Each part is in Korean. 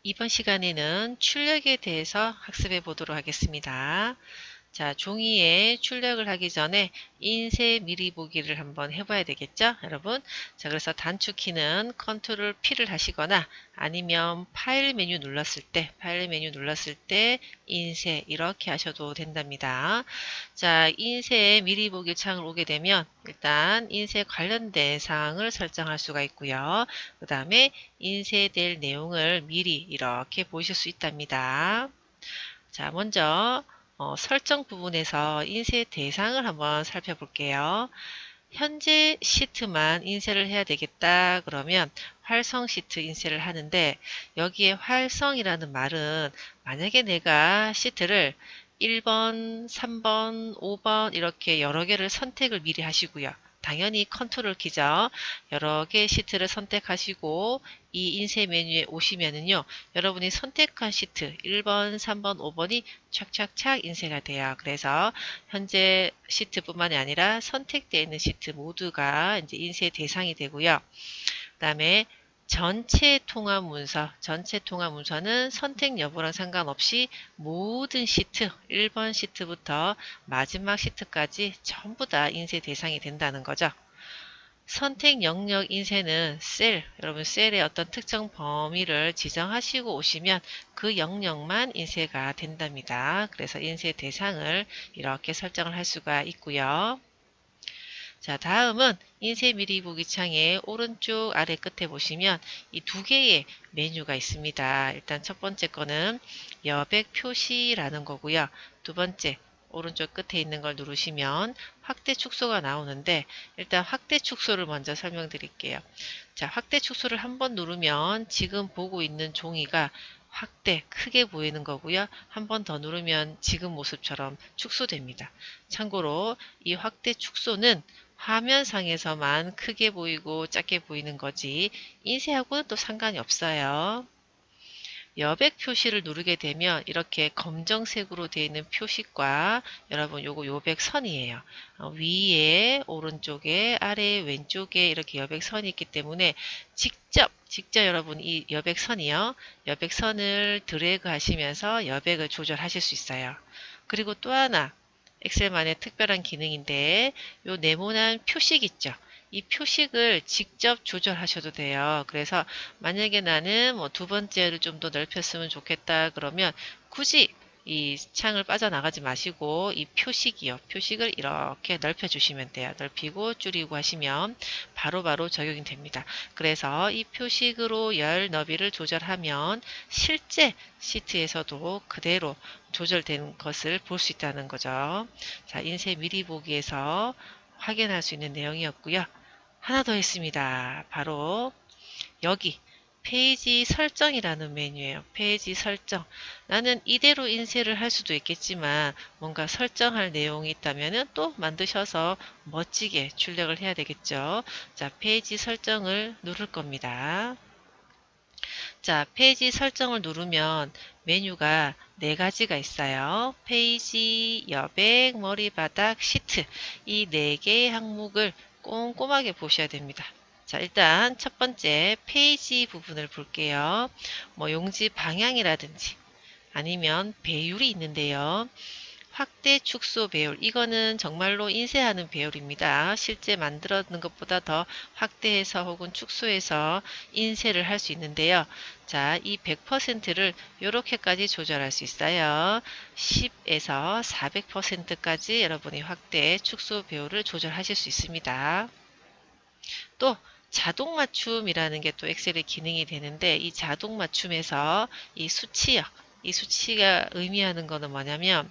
이번 시간에는 출력에 대해서 학습해 보도록 하겠습니다. 자, 종이에 출력을 하기 전에 인쇄 미리 보기를 한번 해봐야 되겠죠, 여러분? 자, 그래서 단축키는 컨트롤 P를 하시거나 아니면 파일 메뉴 눌렀을 때 인쇄 이렇게 하셔도 된답니다. 자, 인쇄 미리 보기 창을 오게 되면 일단 인쇄 관련된 사항을 설정할 수가 있고요. 그 다음에 인쇄될 내용을 미리 이렇게 보실 수 있답니다. 자, 먼저 설정 부분에서 인쇄 대상을 한번 살펴볼게요. 현재 시트만 인쇄를 해야 되겠다 그러면 활성 시트 인쇄를 하는데, 여기에 활성이라는 말은 만약에 내가 시트를 1번, 3번, 5번 이렇게 여러 개를 선택을 미리 하시고요. 당연히 컨트롤 키죠. 여러 개 시트를 선택하시고 이 인쇄 메뉴에 오시면은요, 여러분이 선택한 시트 1번, 3번, 5번이 착착착 인쇄가 돼요. 그래서 현재 시트뿐만이 아니라 선택되어 있는 시트 모두가 이제 인쇄 대상이 되고요. 그 다음에 전체 통합 문서는 선택 여부랑 상관없이 모든 시트, 1번 시트부터 마지막 시트까지 전부 다 인쇄 대상이 된다는 거죠. 선택 영역 인쇄는 여러분 셀의 어떤 특정 범위를 지정하시고 오시면 그 영역만 인쇄가 된답니다. 그래서 인쇄 대상을 이렇게 설정을 할 수가 있고요. 자, 다음은 인쇄 미리 보기 창의 오른쪽 아래 끝에 보시면 이 두 개의 메뉴가 있습니다. 일단 첫 번째 거는 여백 표시라는 거고요. 두 번째 오른쪽 끝에 있는 걸 누르시면 확대 축소가 나오는데, 일단 확대 축소를 먼저 설명드릴게요. 자, 확대 축소를 한번 누르면 지금 보고 있는 종이가 확대 크게 보이는 거고요. 한 번 더 누르면 지금 모습처럼 축소됩니다. 참고로 이 확대 축소는 화면상에서만 크게 보이고 작게 보이는 거지 인쇄하고는 또 상관이 없어요. 여백 표시를 누르게 되면 이렇게 검정색으로 되어 있는 표식과 여러분 요거 여백선이에요. 위에 오른쪽에 아래 왼쪽에 이렇게 여백선이 있기 때문에 직접 여러분 이 여백선이요. 여백선을 드래그 하시면서 여백을 조절하실 수 있어요. 그리고 또 하나 엑셀만의 특별한 기능인데, 요 네모난 표식 있죠. 이 표식을 직접 조절하셔도 돼요. 그래서 만약에 나는 뭐 두 번째를 좀 더 넓혔으면 좋겠다 그러면 굳이 이 창을 빠져나가지 마시고 이 표식을 이렇게 넓혀 주시면 돼요. 넓히고 줄이고 하시면 바로바로 적용이 됩니다. 그래서 이 표식으로 열 너비를 조절하면 실제 시트에서도 그대로 조절된 것을 볼 수 있다는 거죠. 자, 인쇄 미리 보기에서 확인할 수 있는 내용이었고요. 하나 더 있습니다. 바로 여기 페이지 설정이라는 메뉴예요. 페이지 설정. 나는 이대로 인쇄를 할 수도 있겠지만 뭔가 설정할 내용이 있다면 또 만드셔서 멋지게 출력을 해야 되겠죠. 자, 페이지 설정을 누를 겁니다. 자, 페이지 설정을 누르면 메뉴가 네 가지가 있어요. 페이지, 여백, 머리바닥, 시트. 이 네 개의 항목을 꼼꼼하게 보셔야 됩니다. 자, 일단 첫 번째 페이지 부분을 볼게요. 뭐 용지 방향이라든지 아니면 배율이 있는데요. 확대 축소 배율, 이거는 정말로 인쇄하는 배율입니다. 실제 만들었는 것보다 더 확대해서 혹은 축소해서 인쇄를 할 수 있는데요. 자, 이 100%를 이렇게까지 조절할 수 있어요. 10에서 400%까지 여러분이 확대 축소 배율을 조절하실 수 있습니다. 또 자동 맞춤이라는 게 또 엑셀의 기능이 되는데, 이 자동 맞춤에서 이 수치요. 이 수치가 의미하는 거는 뭐냐면,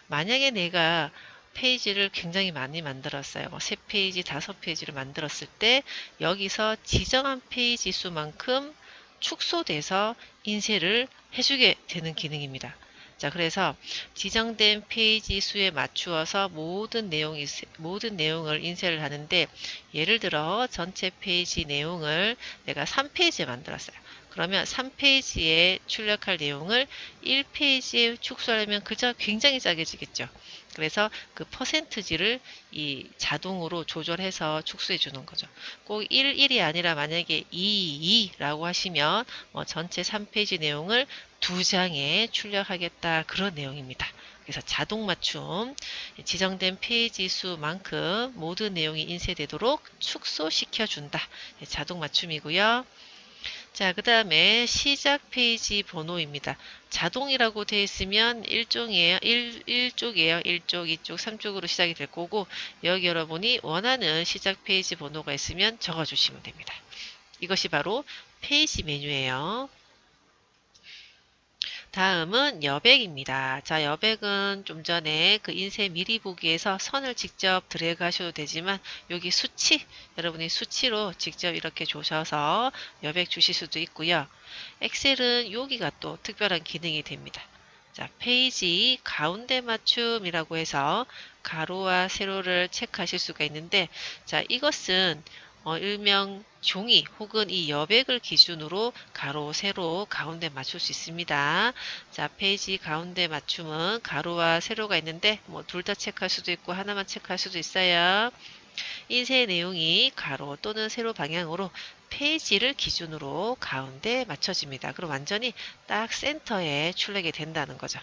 만약에 내가 페이지를 굉장히 많이 만들었어요. 뭐 3페이지, 5페이지를 만들었을 때 여기서 지정한 페이지 수만큼 축소돼서 인쇄를 해주게 되는 기능입니다. 자, 그래서 지정된 페이지 수에 맞추어서 모든 내용을 인쇄를 하는데, 예를 들어 전체 페이지 내용을 내가 3페이지에 만들었어요. 그러면 3페이지에 출력할 내용을 1페이지에 축소하려면 글자가 굉장히 작아지겠죠. 그래서 그 퍼센트지를 이 자동으로 조절해서 축소해 주는 거죠. 꼭 1이 아니라 만약에 2라고 하시면 전체 3페이지 내용을 2장에 출력하겠다 그런 내용입니다. 그래서 자동 맞춤, 지정된 페이지 수만큼 모든 내용이 인쇄되도록 축소시켜 준다. 자동 맞춤이고요. 자, 그 다음에 시작 페이지 번호입니다. 자동이라고 되어 있으면 1쪽이에요. 1쪽이에요. 1쪽, 2쪽, 3쪽으로 시작이 될 거고, 여기 여러분이 원하는 시작 페이지 번호가 있으면 적어주시면 됩니다. 이것이 바로 페이지 메뉴예요. 다음은 여백입니다. 자, 여백은 좀 전에 그 인쇄 미리 보기에서 선을 직접 드래그 하셔도 되지만 여기 수치, 여러분이 수치로 직접 이렇게 조셔서 여백 주실 수도 있고요. 엑셀은 여기가 또 특별한 기능이 됩니다. 자, 페이지 가운데 맞춤이라고 해서 가로와 세로를 체크하실 수가 있는데, 자, 이것은 일명 종이 혹은 이 여백을 기준으로 가로, 세로, 가운데 맞출 수 있습니다. 자, 페이지 가운데 맞춤은 가로와 세로가 있는데 뭐 둘 다 체크할 수도 있고 하나만 체크할 수도 있어요. 인쇄 내용이 가로 또는 세로 방향으로 페이지를 기준으로 가운데 맞춰집니다. 그럼 완전히 딱 센터에 출력이 된다는 거죠.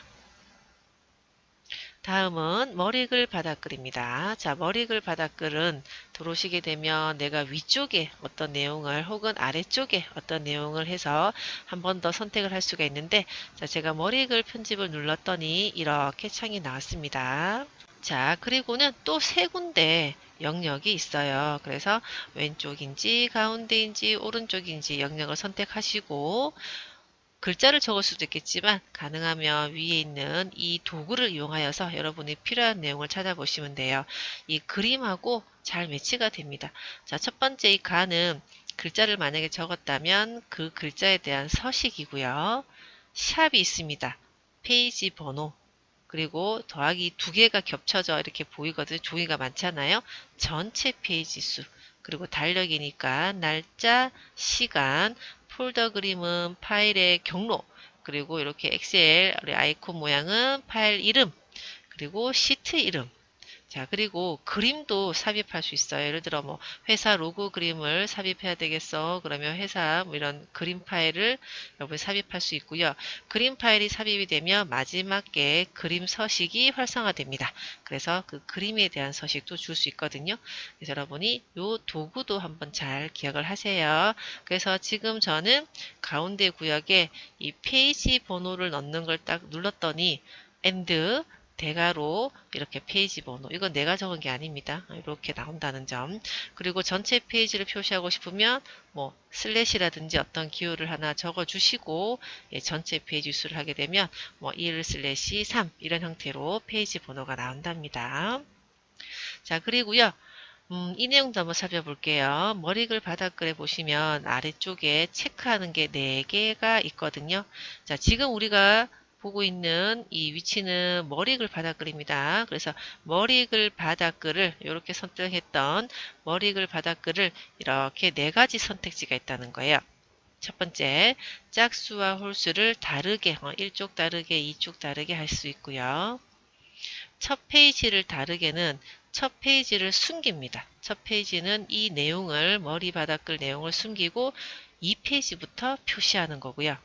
다음은 머리글 바닥글입니다. 자, 머리글 바닥글은 들어오시게 되면 내가 위쪽에 어떤 내용을 혹은 아래쪽에 어떤 내용을 해서 한 번 더 선택을 할 수가 있는데, 자, 제가 머리글 편집을 눌렀더니 이렇게 창이 나왔습니다. 자, 그리고는 또 세 군데 영역이 있어요. 그래서 왼쪽인지 가운데인지 오른쪽인지 영역을 선택하시고 글자를 적을 수도 있겠지만 가능하면 위에 있는 이 도구를 이용하여서 여러분이 필요한 내용을 찾아보시면 돼요. 이 그림하고 잘 매치가 됩니다. 자, 첫 번째 이 가는 글자를 만약에 적었다면 그 글자에 대한 서식이고요. 샵이 있습니다. 페이지 번호, 그리고 더하기 2개가 겹쳐져 이렇게 보이거든요. 종이가 많잖아요. 전체 페이지 수, 그리고 달력이니까 날짜, 시간, 폴더 그림은 파일의 경로, 그리고 이렇게 엑셀 아이콘 모양은 파일 이름, 그리고 시트 이름. 자, 그리고 그림도 삽입할 수 있어요. 예를 들어 뭐 회사 로고 그림을 삽입해야 되겠어. 그러면 회사 뭐 이런 그림 파일을 여러분이 삽입할 수 있고요. 그림 파일이 삽입이 되면 마지막에 그림 서식이 활성화됩니다. 그래서 그 그림에 대한 서식도 줄 수 있거든요. 그래서 여러분이 요 도구도 한번 잘 기억을 하세요. 그래서 지금 저는 가운데 구역에 이 페이지 번호를 넣는 걸 딱 눌렀더니 엔드 대괄호 이렇게 페이지 번호, 이건 내가 적은 게 아닙니다. 이렇게 나온다는 점. 그리고 전체 페이지를 표시하고 싶으면 뭐 슬래시라든지 어떤 기호를 하나 적어 주시고, 예, 전체 페이지 수를 하게 되면 뭐 1 슬래시 3 이런 형태로 페이지 번호가 나온답니다. 자, 그리고요. 이 내용도 한번 살펴볼게요. 머리글 바닥글에 보시면 아래쪽에 체크하는 게 4개가 있거든요. 자, 지금 우리가 보고 있는 이 위치는 머리글 바닥글입니다. 그래서 머리글 바닥글을 이렇게 선택했던 머리글 바닥글을 이렇게 4가지 선택지가 있다는 거예요. 첫 번째, 짝수와 홀수를 다르게, 1쪽 다르게, 2쪽 다르게 할 수 있고요. 첫 페이지를 다르게는 첫 페이지를 숨깁니다. 첫 페이지는 이 내용을 머리 바닥글 내용을 숨기고 2페이지부터 표시하는 거고요.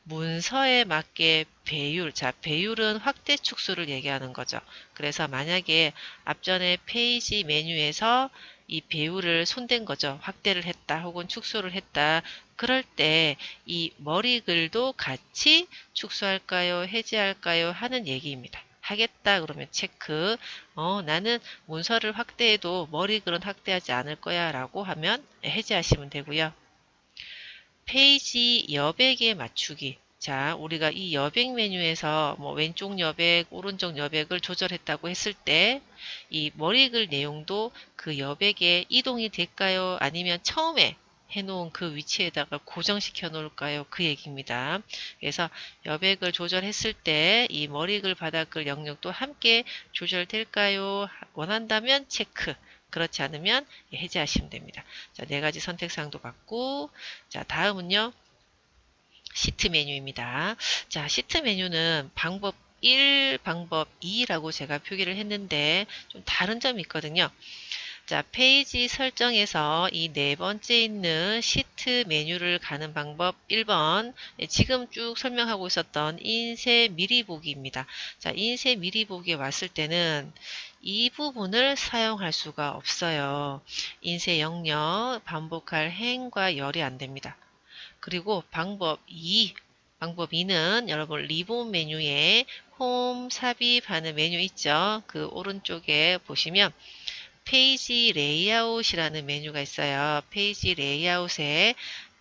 문서에 맞게 배율, 자, 배율은 확대 축소를 얘기하는 거죠. 그래서 만약에 앞전에 페이지 메뉴에서 이 배율을 손댄 거죠. 확대를 했다 혹은 축소를 했다. 그럴 때 이 머리글도 같이 축소할까요? 해제할까요? 하는 얘기입니다. 하겠다 그러면 체크. 나는 문서를 확대해도 머리글은 확대하지 않을 거야 라고 하면 해제하시면 되고요. 페이지 여백에 맞추기. 자, 우리가 이 여백 메뉴에서 뭐 왼쪽 여백, 오른쪽 여백을 조절했다고 했을 때 이 머리글 내용도 그 여백에 이동이 될까요? 아니면 처음에 해놓은 그 위치에다가 고정시켜 놓을까요? 그 얘기입니다. 그래서 여백을 조절했을 때 이 머리글 바닥글 영역도 함께 조절될까요? 원한다면 체크. 그렇지 않으면 해제하시면 됩니다. 자, 4가지 선택사항도 받고, 자, 다음은요. 시트 메뉴입니다. 자, 시트 메뉴는 방법 1, 방법 2라고 제가 표기를 했는데 좀 다른 점이 있거든요. 자, 페이지 설정에서 이 네 번째 있는 시트 메뉴를 가는 방법 1번, 지금 쭉 설명하고 있었던 인쇄 미리 보기입니다. 자, 인쇄 미리 보기에 왔을 때는 이 부분을 사용할 수가 없어요. 인쇄 영역, 반복할 행과 열이 안 됩니다. 그리고 방법 2는 여러분 리본 메뉴에 홈 삽입하는 메뉴 있죠? 그 오른쪽에 보시면 페이지 레이아웃이라는 메뉴가 있어요. 페이지 레이아웃에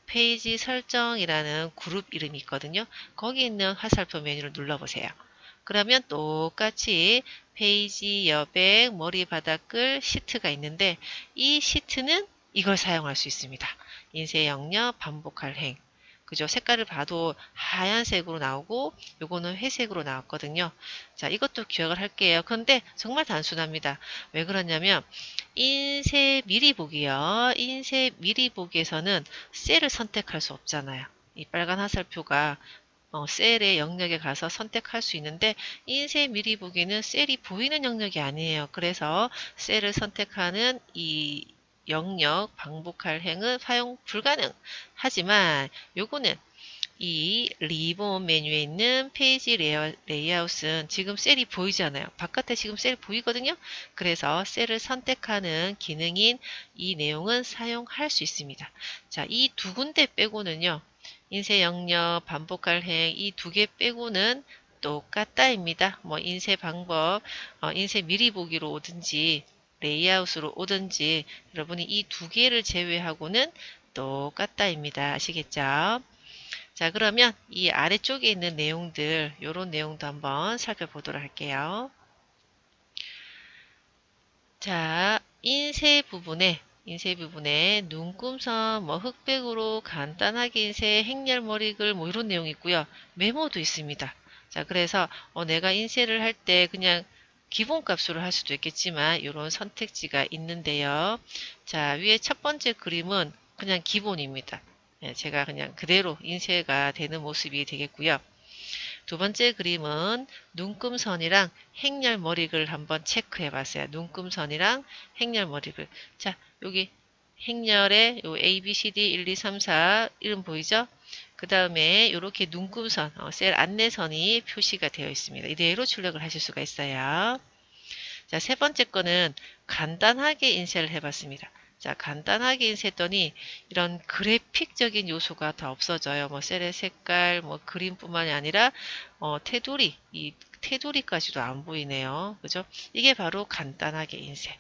페이지 설정이라는 그룹 이름이 있거든요. 거기 있는 화살표 메뉴를 눌러보세요. 그러면 똑같이 페이지 여백, 머리 바닥글, 시트가 있는데 이 시트는 이걸 사용할 수 있습니다. 인쇄 영역, 반복할 행. 그죠? 색깔을 봐도 하얀색으로 나오고 요거는 회색으로 나왔거든요. 자, 이것도 기억을 할게요. 근데 정말 단순합니다. 왜 그러냐면 인쇄 미리 보기요. 인쇄 미리 보기에서는 셀을 선택할 수 없잖아요. 이 빨간 화살표가 셀의 영역에 가서 선택할 수 있는데 인쇄 미리 보기는 셀이 보이는 영역이 아니에요. 그래서 셀을 선택하는 이 영역 반복할 행은 사용 불가능. 하지만 요거는 이 리본 메뉴에 있는 페이지 레이아웃은 지금 셀이 보이잖아요. 바깥에 지금 셀 보이거든요. 그래서 셀을 선택하는 기능인 이 내용은 사용할 수 있습니다. 자, 이 두 군데 빼고는요. 인쇄 영역, 반복할 행 이 두 개 빼고는 똑같다입니다. 뭐 인쇄 방법, 인쇄 미리 보기로 오든지 레이아웃으로 오든지 여러분이 이 두 개를 제외하고는 똑같다입니다. 아시겠죠? 자, 그러면 이 아래쪽에 있는 내용들, 요런 내용도 한번 살펴보도록 할게요. 자, 인쇄 부분에 눈금선, 뭐 흑백으로 간단하게 인쇄, 행렬머리글 뭐 이런 내용이 있고요. 메모도 있습니다. 자, 그래서 내가 인쇄를 할 때 그냥 기본값으로 할 수도 있겠지만 이런 선택지가 있는데요. 자, 위에 첫 번째 그림은 그냥 기본입니다. 제가 그냥 그대로 인쇄가 되는 모습이 되겠고요. 두 번째 그림은 눈금선이랑 행렬머리글 한번 체크해 봤어요. 눈금선이랑 행렬머리글. 자, 여기 행렬에 요 A, B, C, D 1, 2, 3, 4 이름 보이죠? 그 다음에 이렇게 눈금선, 셀 안내선이 표시가 되어 있습니다. 이대로 출력을 하실 수가 있어요. 자, 세 번째 거는 간단하게 인쇄를 해봤습니다. 자, 간단하게 인쇄했더니 이런 그래픽적인 요소가 다 없어져요. 뭐 셀의 색깔, 뭐 그림뿐만이 아니라 테두리, 이 테두리까지도 안 보이네요. 그죠? 이게 바로 간단하게 인쇄.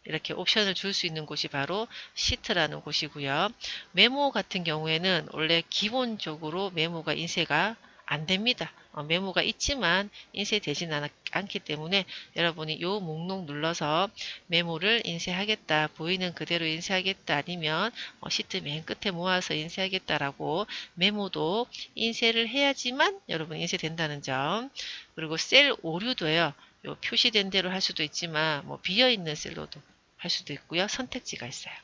이렇게 옵션을 줄 수 있는 곳이 바로 시트라는 곳이고요. 메모 같은 경우에는 원래 기본적으로 메모가 인쇄가 안 됩니다. 메모가 있지만 인쇄되진 않기 때문에 여러분이 이 목록 눌러서 메모를 인쇄하겠다, 보이는 그대로 인쇄하겠다, 아니면 시트 맨 끝에 모아서 인쇄하겠다라고 메모도 인쇄를 해야지만 여러분 인쇄된다는 점. 그리고 셀 오류도요. 요 표시된 대로 할 수도 있지만 뭐 비어있는 셀로도 할 수도 있고요. 선택지가 있어요.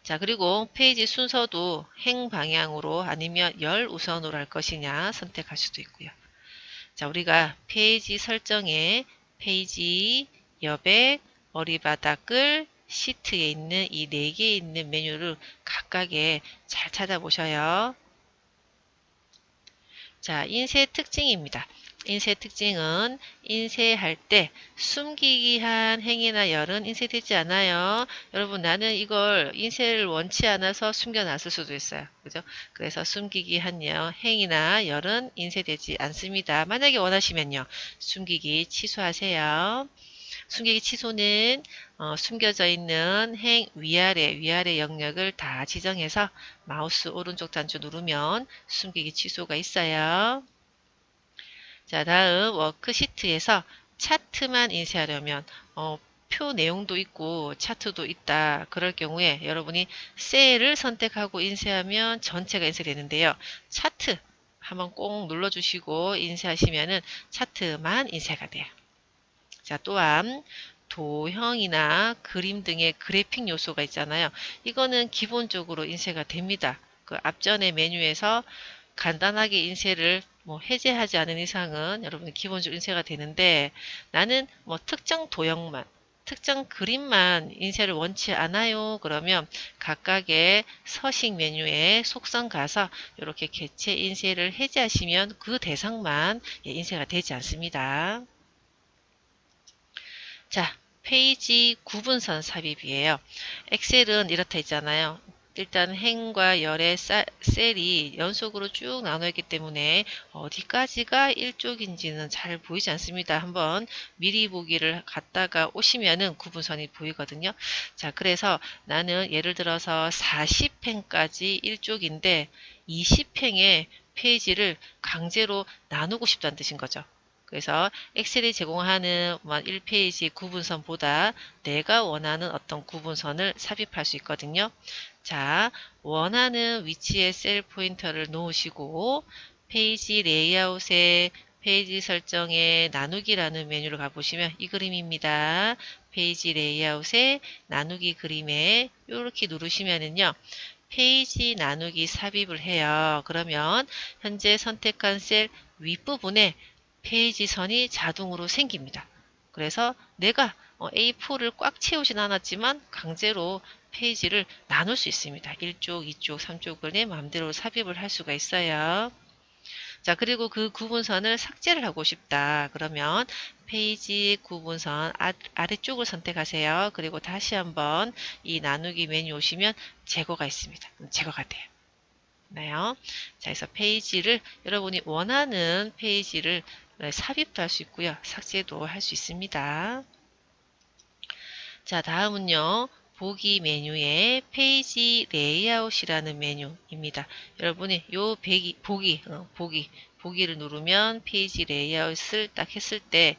자, 그리고 페이지 순서도 행 방향으로 아니면 열 우선으로 할 것이냐 선택할 수도 있고요. 자, 우리가 페이지 설정에 페이지, 여백, 머리바닥글, 시트에 있는 이 네 개에 있는 메뉴를 각각에 잘 찾아보셔요. 자, 인쇄 특징입니다. 인쇄 특징은 인쇄할 때 숨기기 한 행이나 열은 인쇄되지 않아요. 여러분, 나는 이걸 인쇄를 원치 않아서 숨겨놨을 수도 있어요. 그죠? 그래서 숨기기 한 행이나 열은 인쇄되지 않습니다. 만약에 원하시면요. 숨기기 취소하세요. 숨기기 취소는 숨겨져 있는 행 위아래 영역을 다 지정해서 마우스 오른쪽 단추 누르면 숨기기 취소가 있어요. 자, 다음 워크시트에서 차트만 인쇄하려면 표 내용도 있고 차트도 있다. 그럴 경우에 여러분이 셀을 선택하고 인쇄하면 전체가 인쇄되는데요. 차트 한번 꼭 눌러주시고 인쇄하시면은 차트만 인쇄가 돼요. 자, 또한 도형이나 그림 등의 그래픽 요소가 있잖아요. 이거는 기본적으로 인쇄가 됩니다. 그 앞전의 메뉴에서 간단하게 인쇄를 뭐 해제하지 않은 이상은 여러분 기본적으로 인쇄가 되는데, 나는 뭐 특정 도형만, 특정 그림만 인쇄를 원치 않아요. 그러면 각각의 서식 메뉴에 속성 가서 이렇게 개체 인쇄를 해제하시면 그 대상만 인쇄가 되지 않습니다. 자, 페이지 구분선 삽입이에요. 엑셀은 이렇다 했잖아요. 일단 행과 열의 셀이 연속으로 쭉 나눠 있기 때문에 어디까지가 일쪽인지는 잘 보이지 않습니다. 한번 미리 보기를 갔다가 오시면은 구분선이 보이거든요. 자, 그래서 나는 예를 들어서 40행까지 일쪽인데 20행의 페이지를 강제로 나누고 싶다는 뜻인 거죠. 그래서 엑셀이 제공하는 1페이지 구분선보다 내가 원하는 어떤 구분선을 삽입할 수 있거든요. 자, 원하는 위치에 셀 포인터를 놓으시고 페이지 레이아웃에 페이지 설정에 나누기라는 메뉴를 가보시면 이 그림입니다. 페이지 레이아웃에 나누기 그림에 이렇게 누르시면은요. 페이지 나누기 삽입을 해요. 그러면 현재 선택한 셀 윗부분에 페이지 선이 자동으로 생깁니다. 그래서 내가 A4를 꽉 채우진 않았지만 강제로 페이지를 나눌 수 있습니다. 1쪽, 2쪽, 3쪽을 내 마음대로 삽입을 할 수가 있어요. 자, 그리고 그 구분선을 삭제를 하고 싶다. 그러면 페이지 구분선 아래쪽을 선택하세요. 그리고 다시 한번 이 나누기 메뉴 오시면 제거가 있습니다. 제거가 돼요. 나요. 자, 그래서 페이지를 여러분이 원하는 페이지를 삽입도 할 수 있고요. 삭제도 할 수 있습니다. 자, 다음은요. 보기 메뉴에 페이지 레이아웃이라는 메뉴입니다. 여러분이 요 보기를 누르면 페이지 레이아웃을 딱 했을 때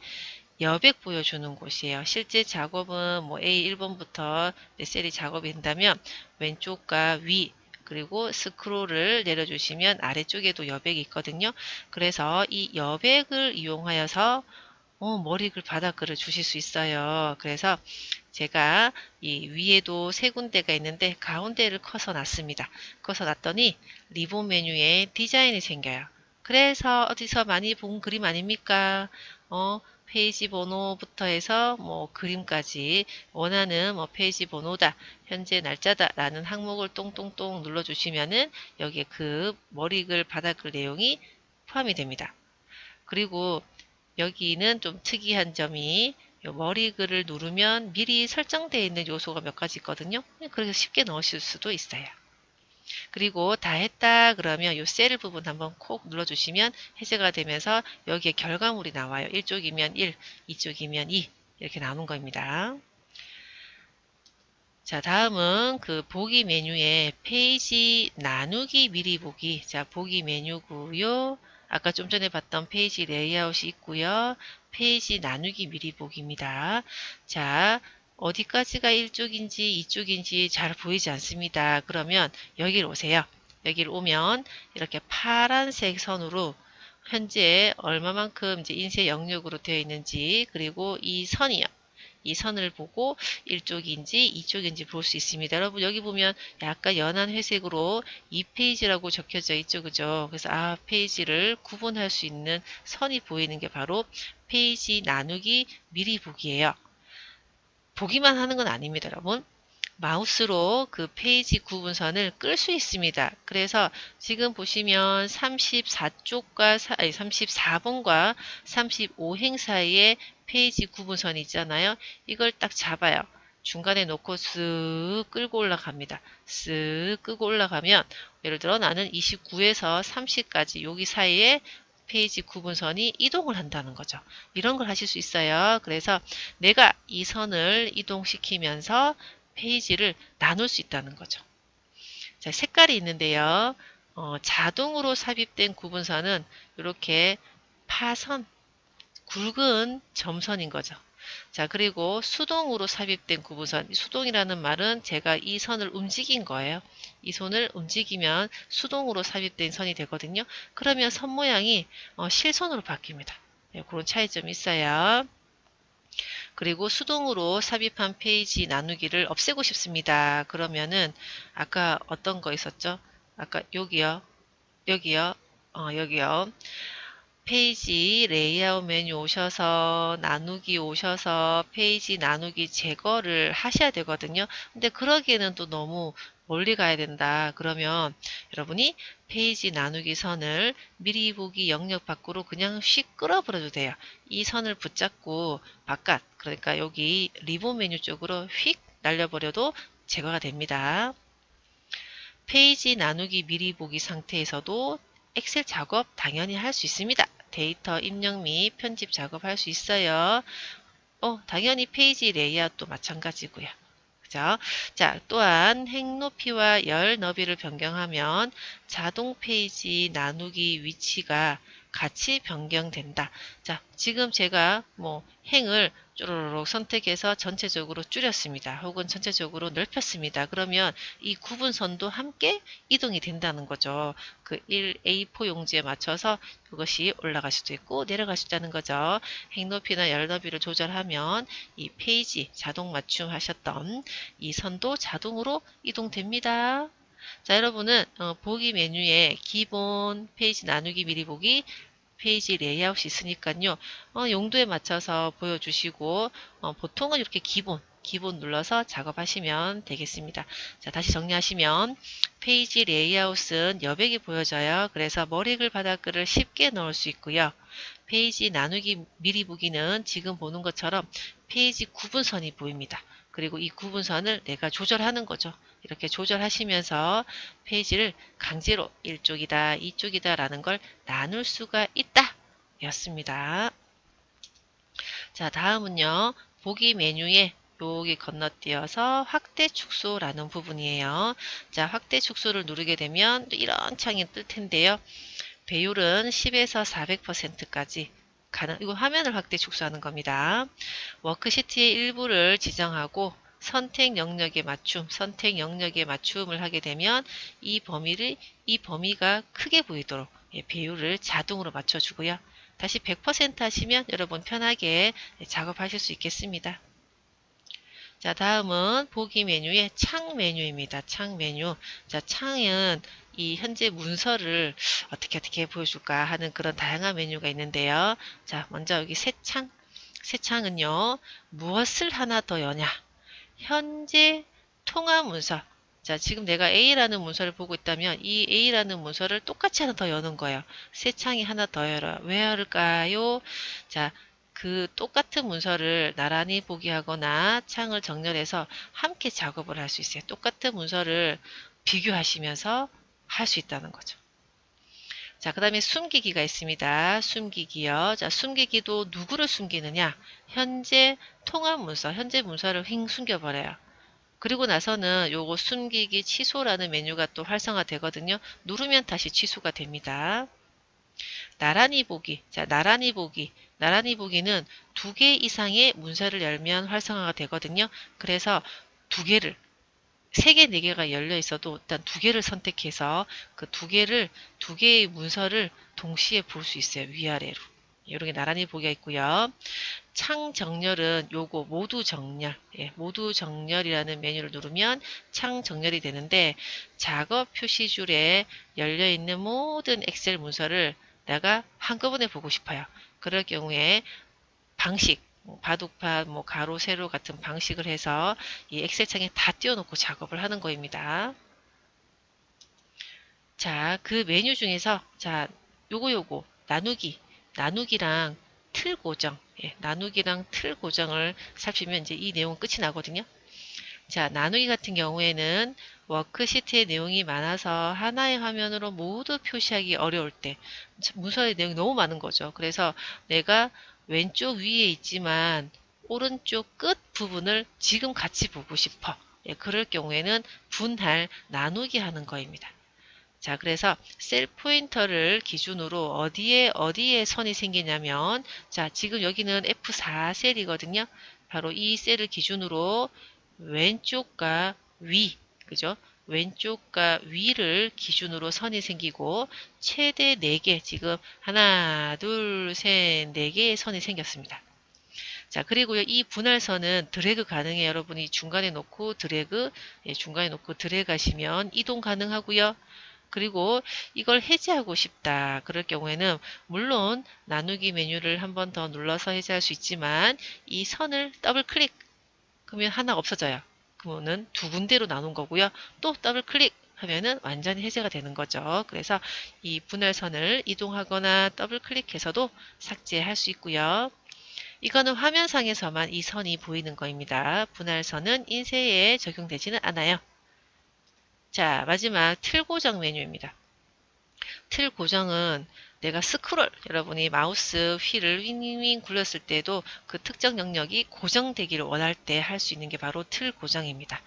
여백 보여주는 곳이에요. 실제 작업은 뭐 A1번부터 셀이 작업이 된다면 왼쪽과 위 그리고 스크롤을 내려주시면 아래쪽에도 여백이 있거든요. 그래서 이 여백을 이용하여서 머리글 바닥글을 주실 수 있어요. 그래서 제가 이 위에도 세 군데가 있는데 가운데를 커서 놨습니다. 커서 놨더니 리본 메뉴에 디자인이 생겨요. 그래서 어디서 많이 본 그림 아닙니까? 페이지 번호부터 해서 뭐 그림까지 원하는 뭐 페이지 번호다, 현재 날짜다 라는 항목을 똥똥똥 눌러주시면은 여기에 그 머리글 바닥글 내용이 포함이 됩니다. 그리고 여기는 좀 특이한 점이 머리글을 누르면 미리 설정되어 있는 요소가 몇 가지 있거든요. 그래서 쉽게 넣으실 수도 있어요. 그리고 다 했다 그러면 이 셀 부분 한번 콕 눌러주시면 해제가 되면서 여기에 결과물이 나와요. 1쪽이면 1, 2쪽이면 2 이렇게 나오는 겁니다. 자, 다음은 그 보기 메뉴에 페이지 나누기 미리 보기. 자, 보기 메뉴고요. 아까 좀 전에 봤던 페이지 레이아웃이 있고요. 페이지 나누기 미리 보기입니다. 자, 어디까지가 1쪽인지 2쪽인지 잘 보이지 않습니다. 그러면 여기로 오세요. 여기를 오면 이렇게 파란색 선으로 현재 얼마만큼 이제 인쇄 영역으로 되어 있는지, 그리고 이 선이요. 이 선을 보고 1쪽인지 2쪽인지 볼 수 있습니다. 여러분 여기 보면 약간 연한 회색으로 2페이지라고 적혀져 있죠. 그죠? 그래서 페이지를 구분할 수 있는 선이 보이는 게 바로 페이지 나누기 미리 보기예요. 보기만 하는 건 아닙니다. 여러분. 마우스로 그 페이지 구분선을 끌 수 있습니다. 그래서 지금 보시면 34쪽과 34번과 35행 사이에 페이지 구분선이 있잖아요. 이걸 딱 잡아요. 중간에 놓고 쓱 끌고 올라갑니다. 쓱 끄고 올라가면 예를 들어 나는 29에서 30까지 여기 사이에 페이지 구분선이 이동을 한다는 거죠. 이런 걸 하실 수 있어요. 그래서 내가 이 선을 이동시키면서 페이지를 나눌 수 있다는 거죠. 자, 색깔이 있는데요. 자동으로 삽입된 구분선은 이렇게 파선, 굵은 점선인 거죠. 자, 그리고 수동으로 삽입된 구분선. 수동이라는 말은 제가 이 선을 움직인 거예요. 이 손을 움직이면 수동으로 삽입된 선이 되거든요. 그러면 선 모양이 실선으로 바뀝니다. 네, 그런 차이점이 있어요. 그리고 수동으로 삽입한 페이지 나누기를 없애고 싶습니다. 그러면은 아까 어떤 거 있었죠? 아까 여기요. 여기요. 여기요. 페이지 레이아웃 메뉴 오셔서 나누기 오셔서 페이지 나누기 제거를 하셔야 되거든요. 근데 그러기에는 또 너무 멀리 가야 된다. 그러면 여러분이 페이지 나누기 선을 미리 보기 영역 밖으로 그냥 휙 끌어버려도 돼요. 이 선을 붙잡고 바깥, 그러니까 여기 리본 메뉴 쪽으로 휙 날려버려도 제거가 됩니다. 페이지 나누기 미리 보기 상태에서도 엑셀 작업 당연히 할 수 있습니다. 데이터 입력 및 편집 작업할 수 있어요. 당연히 페이지 레이아웃도 마찬가지고요. 그죠? 자, 또한 행 높이와 열 너비를 변경하면 자동 페이지 나누기 위치가 같이 변경된다. 자, 지금 제가 행을 쪼로록 선택해서 전체적으로 줄였습니다. 혹은 전체적으로 넓혔습니다. 그러면 이 구분선도 함께 이동이 된다는 거죠. 그 1A4 용지에 맞춰서 그것이 올라갈 수도 있고 내려갈 수 있다는 거죠. 행 높이나 열 너비를 조절하면 이 페이지 자동 맞춤 하셨던 이 선도 자동으로 이동됩니다. 자, 여러분은 보기 메뉴에 기본 페이지 나누기 미리 보기 페이지 레이아웃이 있으니까요. 용도에 맞춰서 보여주시고 보통은 이렇게 기본 눌러서 작업하시면 되겠습니다. 자, 다시 정리하시면 페이지 레이아웃은 여백이 보여져요. 그래서 머리글 바닥글을 쉽게 넣을 수 있고요. 페이지 나누기 미리 보기는 지금 보는 것처럼 페이지 구분선이 보입니다. 그리고 이 구분선을 내가 조절하는 거죠. 이렇게 조절하시면서 페이지를 강제로 이쪽이다, 이쪽이다 라는 걸 나눌 수가 있다 였습니다. 자, 다음은요. 보기 메뉴에 여기 건너뛰어서 확대 축소라는 부분이에요. 자, 확대 축소를 누르게 되면 이런 창이 뜰 텐데요. 배율은 10에서 400%까지 이거 화면을 확대 축소하는 겁니다. 워크시트의 일부를 지정하고 선택 영역에 맞춤을 하게 되면 이 범위가 크게 보이도록 배율을 자동으로 맞춰주고요. 다시 100% 하시면 여러분 편하게 작업하실 수 있겠습니다. 자, 다음은 보기 메뉴의 창 메뉴입니다. 창 메뉴. 자, 창은 이 현재 문서를 어떻게 보여줄까 하는 그런 다양한 메뉴가 있는데요. 자, 먼저 여기 새 창은요. 무엇을 하나 더 여냐? 현재 통화 문서. 자, 지금 내가 A라는 문서를 보고 있다면 이 A라는 문서를 똑같이 하나 더 여는 거예요. 새 창이 하나 더 열어. 왜 열을까요? 자, 그 똑같은 문서를 나란히 보기 하거나 창을 정렬해서 함께 작업을 할 수 있어요. 똑같은 문서를 비교하시면서 할 수 있다는 거죠. 자, 그 다음에 숨기기가 있습니다. 숨기기요. 자, 숨기기도 누구를 숨기느냐? 현재 통합 문서, 현재 문서를 휙 숨겨버려요. 그리고 나서는 요거 숨기기 취소라는 메뉴가 또 활성화 되거든요. 누르면 다시 취소가 됩니다. 나란히 보기. 자, 나란히 보기는 2개 이상의 문서를 열면 활성화가 되거든요. 그래서 2개를 3개, 4개가 열려 있어도 일단 2개를 선택해서 그 2개의 문서를 동시에 볼 수 있어요. 위아래로. 이렇게 나란히 보기가 있고요. 창 정렬은 요거 모두 정렬, 모두 정렬이라는 메뉴를 누르면 창 정렬이 되는데 작업 표시줄에 열려 있는 모든 엑셀 문서를 내가 한꺼번에 보고 싶어요. 그럴 경우에 방식, 바둑판, 가로, 세로 같은 방식을 해서 이 엑셀 창에 다 띄워놓고 작업을 하는 거입니다. 자, 그 메뉴 중에서 자, 요거 나누기랑 틀 고정, 나누기랑 틀 고정을 살피면 이제 이 내용은 끝이 나거든요. 자, 나누기 같은 경우에는 워크시트의 내용이 많아서 하나의 화면으로 모두 표시하기 어려울 때 문서의 내용이 너무 많은 거죠. 그래서 내가 왼쪽 위에 있지만 오른쪽 끝 부분을 지금 같이 보고 싶어. 그럴 경우에는 분할 나누기 하는 거입니다. 자, 그래서 셀 포인터를 기준으로 어디에 선이 생기냐면, 자, 지금 여기는 F4 셀이거든요. 바로 이 셀을 기준으로 왼쪽과 위, 그죠? 왼쪽과 위를 기준으로 선이 생기고, 최대 4개, 지금 하나, 둘, 셋, 4개의 선이 생겼습니다. 자, 그리고요, 이 분할선은 드래그 가능해요. 여러분이 중간에 놓고 드래그 하시면 이동 가능하고요. 그리고 이걸 해제하고 싶다. 그럴 경우에는 물론 나누기 메뉴를 한 번 더 눌러서 해제할 수 있지만 이 선을 더블 클릭 그러면 하나 없어져요. 그러면은 두 군데로 나눈 거고요. 또 더블 클릭 하면은 완전히 해제가 되는 거죠. 그래서 이 분할선을 이동하거나 더블 클릭해서도 삭제할 수 있고요. 이거는 화면상에서만 이 선이 보이는 거입니다. 분할선은 인쇄에 적용되지는 않아요. 자, 마지막 틀 고정 메뉴입니다. 틀 고정은 내가 스크롤, 여러분이 마우스 휠을 윙윙 굴렸을 때도 그 특정 영역이 고정되기를 원할 때 할 수 있는 게 바로 틀 고정입니다.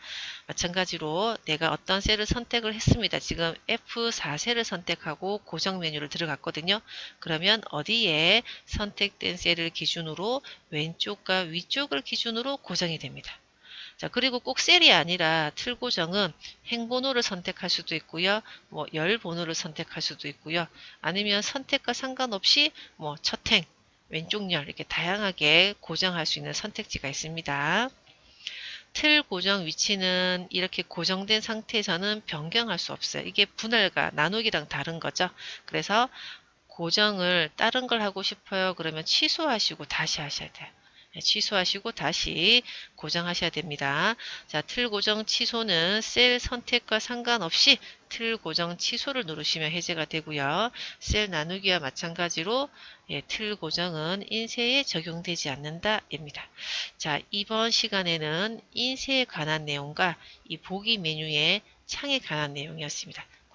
마찬가지로 내가 어떤 셀을 선택을 했습니다. 지금 F4셀을 선택하고 고정 메뉴를 들어갔거든요. 그러면 어디에 선택된 셀을 기준으로 왼쪽과 위쪽을 기준으로 고정이 됩니다. 자, 그리고 꼭 셀이 아니라 틀 고정은 행번호를 선택할 수도 있고요. 뭐 열 번호를 선택할 수도 있고요. 아니면 선택과 상관없이 뭐 첫행, 왼쪽 열 이렇게 다양하게 고정할 수 있는 선택지가 있습니다. 틀 고정 위치는 이렇게 고정된 상태에서는 변경할 수 없어요. 이게 분할과 나누기랑 다른 거죠. 그래서 고정을 다른 걸 하고 싶어요. 그러면 취소하시고 다시 하셔야 돼요. 취소하시고 다시 고정하셔야 됩니다. 자, 틀 고정 취소는 셀 선택과 상관없이 틀 고정 취소를 누르시면 해제가 되고요. 셀 나누기와 마찬가지로 틀 고정은 인쇄에 적용되지 않는다입니다. 자, 이번 시간에는 인쇄에 관한 내용과 이 보기 메뉴의 창에 관한 내용이었습니다.